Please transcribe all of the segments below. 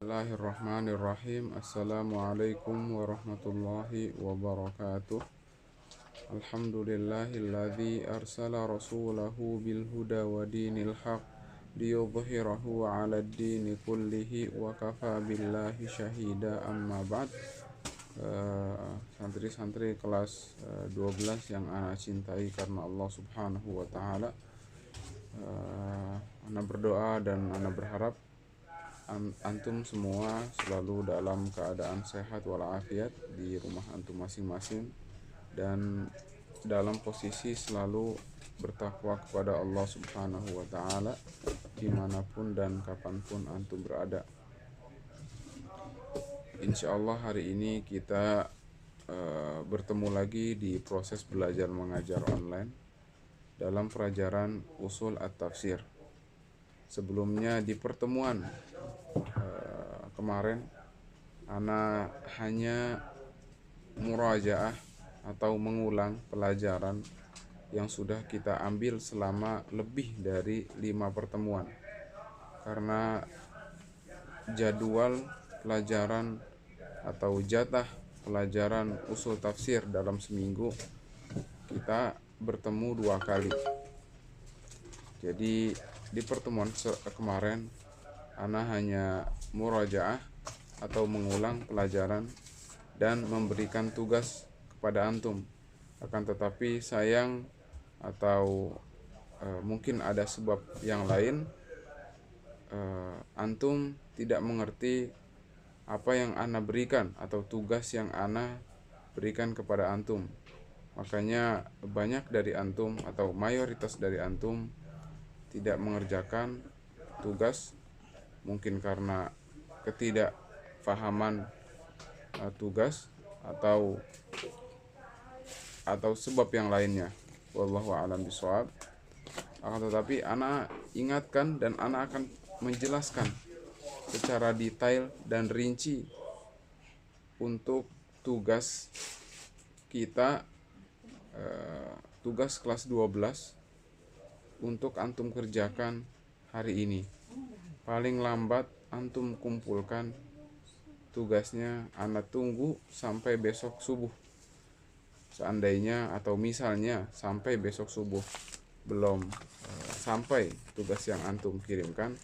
Bismillahirrahmanirrahim. Assalamualaikum warahmatullahi wabarakatuh. Alhamdulillahilladzi arsala rasulahu bil huda wa dinil haq liyudhhirahu 'alad dini kullihi wa kafa billahi syahida. Amma ba'd. Santri-santri kelas 12 yang ana cintai karena Allah Subhanahu wa taala. Ana berdoa dan ana berharap antum semua selalu dalam keadaan sehat walafiat di rumah antum masing-masing dan dalam posisi selalu bertakwa kepada Allah Subhanahu wa taala dimanapun dan kapanpun antum berada. Insya Allah hari ini kita bertemu lagi di proses belajar mengajar online dalam pelajaran usul at-tafsir. Sebelumnya di pertemuan kemarin ana hanya murajaah atau mengulang pelajaran yang sudah kita ambil selama lebih dari 5 pertemuan, karena jadwal pelajaran atau jatah pelajaran usul tafsir dalam seminggu kita bertemu 2 kali. Jadi di pertemuan kemarin ana hanya murajaah atau mengulang pelajaran dan memberikan tugas kepada antum. Akan tetapi sayang atau mungkin ada sebab yang lain, antum tidak mengerti apa yang ana berikan atau tugas yang ana berikan kepada antum. Makanya banyak dari antum atau mayoritas dari antum tidak mengerjakan tugas, mungkin karena ketidakfahaman tugas atau sebab yang lainnya. Wallahu a'lam bishawab. Akan tetapi ana ingatkan dan ana akan menjelaskan secara detail dan rinci untuk tugas kita, tugas kelas 12 untuk antum kerjakan hari ini. Paling lambat antum kumpulkan tugasnya, ana tunggu sampai besok subuh. Seandainya atau misalnya sampai besok subuh belum sampai tugas yang antum kirimkan,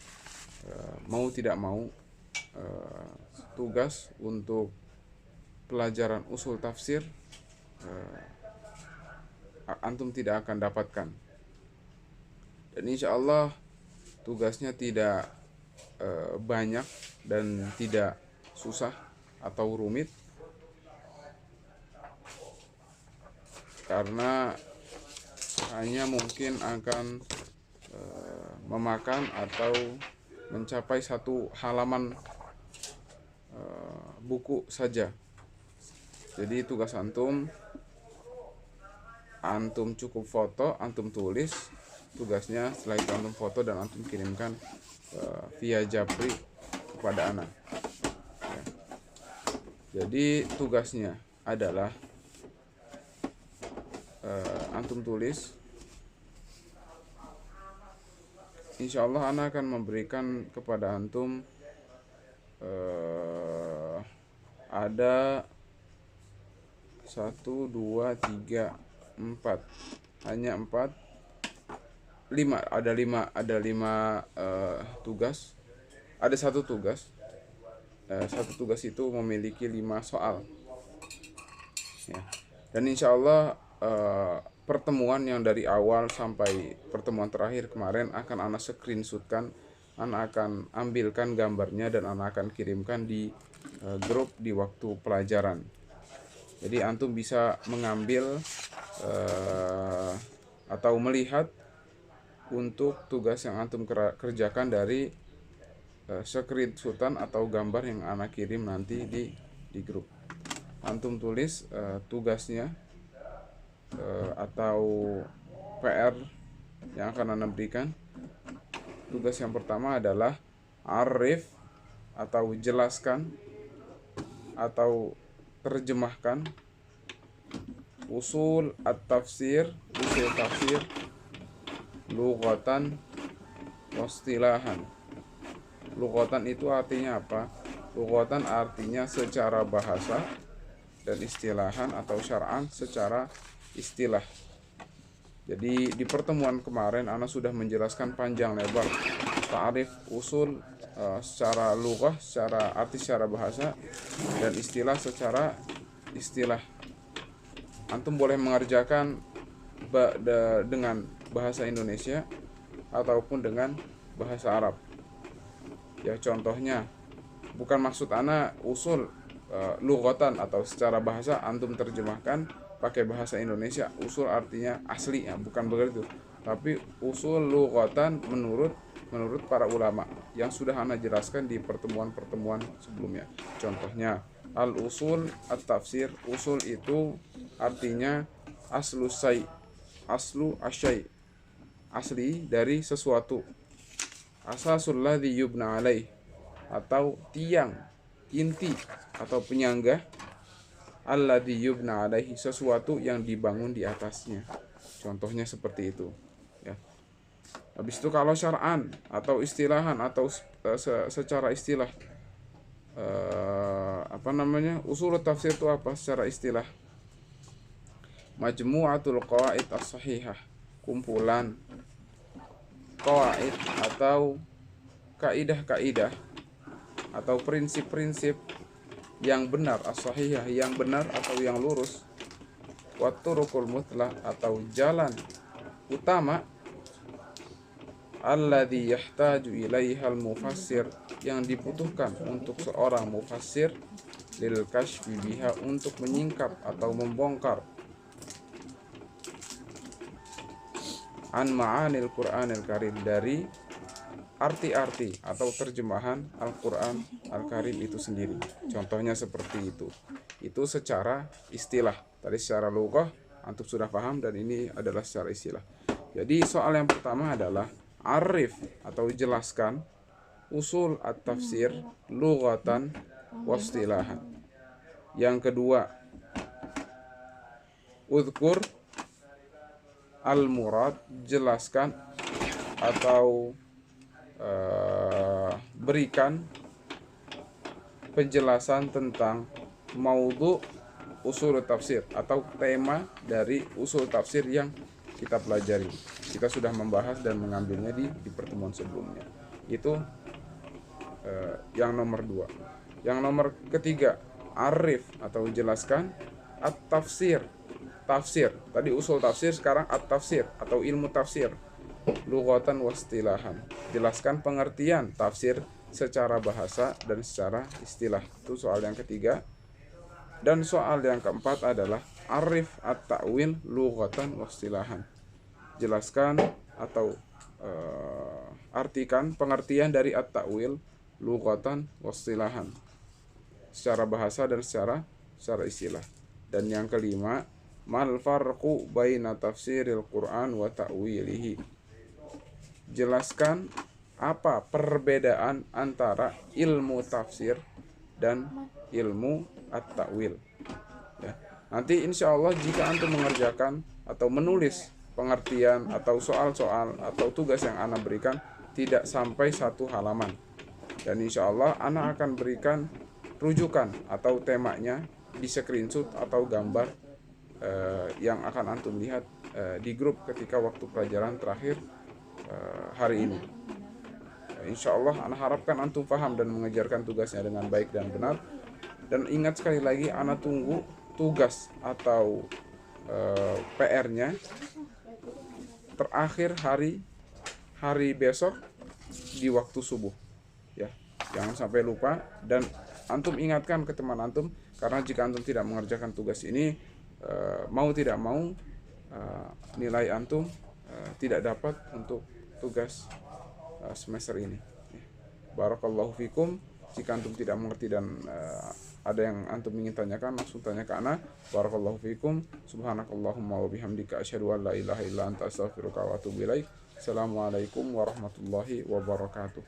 mau tidak mau tugas untuk pelajaran usul tafsir antum tidak akan dapatkan. Dan insya Allah tugasnya tidak banyak dan tidak susah atau rumit, karena hanya mungkin akan memakan atau mencapai 1 halaman buku saja. Jadi tugas antum cukup foto, antum tulis tugasnya, setelah itu antum foto dan antum kirimkan via Japri kepada ana. Jadi tugasnya adalah antum tulis. Insya Allah ana akan memberikan kepada antum ada 1, 2, 3, 4, hanya 4, 5, ada 5 tugas. Ada 1 tugas. 1 tugas itu memiliki 5 soal. Ya. Dan insya Allah pertemuan yang dari awal sampai pertemuan terakhir kemarin akan ana screenshotkan, ana akan ambilkan gambarnya dan ana akan kirimkan di grup di waktu pelajaran. Jadi antum bisa mengambil atau melihat untuk tugas yang antum kerjakan dari screenshotan atau gambar yang ana kirim nanti di grup. Antum tulis tugasnya atau PR yang akan ana berikan. Tugas yang pertama adalah arif atau jelaskan atau terjemahkan usul at-tafsir, usul tafsir lughatan wastilahan. Lughatan itu artinya apa? lughatan artinya secara bahasa, dan istilahan atau syar'an secara istilah. Jadi di pertemuan kemarin ana sudah menjelaskan panjang lebar ta'rif usul secara lughah, secara arti secara bahasa, dan istilah secara istilah. Antum boleh mengerjakan dengan bahasa Indonesia ataupun dengan bahasa Arab. Ya, contohnya, bukan maksud ana usul lughatan atau secara bahasa antum terjemahkan pakai bahasa Indonesia. Usul artinya asli, ya, bukan begitu. Tapi usul lughatan menurut para ulama yang sudah ana jelaskan di pertemuan-pertemuan sebelumnya. Contohnya, al usul at-tafsir. Usul itu artinya aslu asyai, asli dari sesuatu. Asasul ladzi yubna alaih, atau tiang, inti atau penyangga, alladzi yubna alaihi, sesuatu yang dibangun di atasnya. Contohnya seperti itu, ya. Habis itu kalau syar'an atau istilahan atau secara istilah, usul tafsir itu apa secara istilah? Majmu'atul qawaid as-sahihah, kumpulan qawaid atau kaidah-kaidah atau prinsip-prinsip yang benar, as-sahihah, yang benar atau yang lurus, wa turuqul muthlah, atau jalan utama, alladzi yahtaju ilaihal mufassir, yang dibutuhkan untuk seorang mufassir, lil kashfi biha, untuk menyingkap atau membongkar, an ma'anil Qur'anil Karim, dari arti-arti atau terjemahan Al-Quran Al-Karim itu sendiri. Contohnya seperti itu. Itu secara istilah. Tadi secara lughah antum sudah paham, dan ini adalah secara istilah. Jadi soal yang pertama adalah arif atau jelaskan usul at-tafsir lughatan wastilahan. Yang kedua, udhkur al-murad, jelaskan atau berikan penjelasan tentang maudhu usul tafsir, atau tema dari usul tafsir yang kita pelajari. Kita sudah membahas dan mengambilnya di pertemuan sebelumnya. Itu yang nomor 2. Yang nomor ketiga, arif atau jelaskan at-tafsir, tafsir. Tadi usul tafsir, sekarang at-tafsir atau ilmu tafsir lughatan wastilahan. Jelaskan pengertian tafsir secara bahasa dan secara istilah. Itu soal yang ketiga. Dan soal yang keempat adalah arif at-ta'wil lughatan wastilahan. Jelaskan atau artikan pengertian dari at-ta'wil lughatan wastilahan, secara bahasa dan secara istilah. Dan yang kelima, mal farqu baina tafsiril Qur'an wa ta'wilihi. Jelaskan apa perbedaan antara ilmu tafsir dan ilmu at-ta'wil, ya. Nanti insya Allah jika antum mengerjakan atau menulis pengertian atau soal-soal atau tugas yang ana berikan tidak sampai 1 halaman, dan insya Allah ana akan berikan rujukan atau temanya di screenshot atau gambar yang akan antum lihat di grup ketika waktu pelajaran terakhir hari ini. Insya Allah ana harapkan antum paham dan mengejarkan tugasnya dengan baik dan benar. Dan ingat sekali lagi, ana tunggu tugas atau PR-nya terakhir hari besok di waktu subuh, ya. Jangan sampai lupa, dan antum ingatkan ke teman antum, karena jika antum tidak mengerjakan tugas ini, mau tidak mau nilai antum tidak dapat untuk tugas semester ini. Barakallahu fikum. Jika antum tidak mengerti dan ada yang antum ingin tanyakan, langsung tanya ke ana. Barakallahu fikum. Subhanakallahumma wa bihamdika asyhadu an la ilaha illa anta astaghfiruka wa atubu ilaik. Assalamualaikum warahmatullahi wabarakatuh.